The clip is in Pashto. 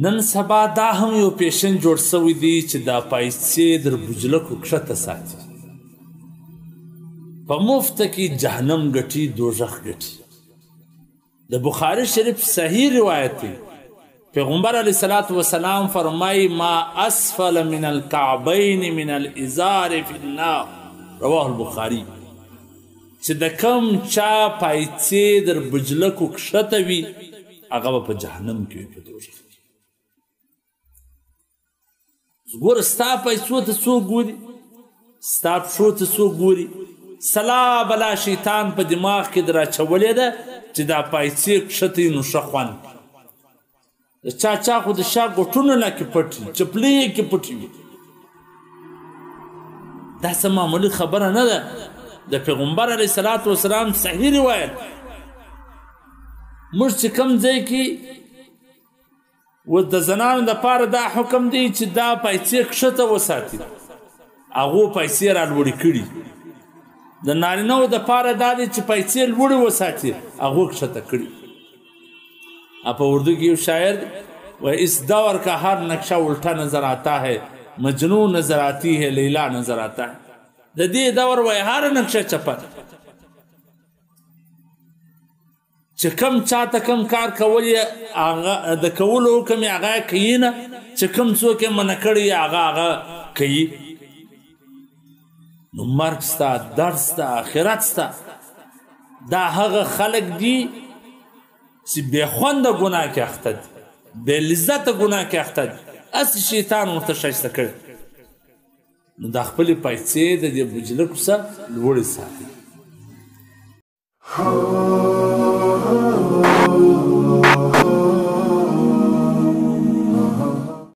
نن سبا دا هم یو پیشن جوړ سوی دی چې دا پیسې در بجلکو کښته ساتي په مفته کې جهنم ګټي دوزخ ګټي د بخاري شریف صحیح روایت دی پیغمبر علیه الصلاة والسلام فرمای ما اسفل من الكعبین من الازار فی النار رواه البخاری چې د کم چا پایڅې در بجلکو کښته وي هغه به په جهنم کې وي په دوزخ کې ګوره ستا پیسو ته څوک ګوري ستا پښو ته څوک ګوري سلا بلا شیطان په دماغ کې در اچولې ده چې دا پیسې کښته وي نو ښه خوند د چا خو د شا ګوټونه لا کې پټ وي چپلې یې کې پټ وي دا څه معمولي خبره نه ده د پیغمبر علیه الصلاة والسلام صحیح روایت موږ چې کوم ځای کې و د زنانو دپاره دا حکم دی چې دا پیسې کښته وساتي هغو پیسې رالوړې کړي د نارینهو دپاره دا دی چې پیسې لوړې وساتي هغو کښته کړي په اردو کې یو شاعر و اس دور کا ہر نقشہ الٹا نظر آتا ہے مجنون نظر آتی ہے لیلا نظر آتا ہے د دې دور وای هر نقشه چپه چې کم چاته کم کار کول یې د کولو حکم یې هغه کوي نه چې کم څوک یې منع کړي هغه کوي نو مرګ ستا درد ستا آخرت ستا دا هغه خلک دي چې بې خونده ګناه کې اخته دي بې لذته ګناه کې اخته دي هسې شیطان ورته ښایسته کړي نو دا خپلې پیسې د دې بجلکو څخه لوړې ساتي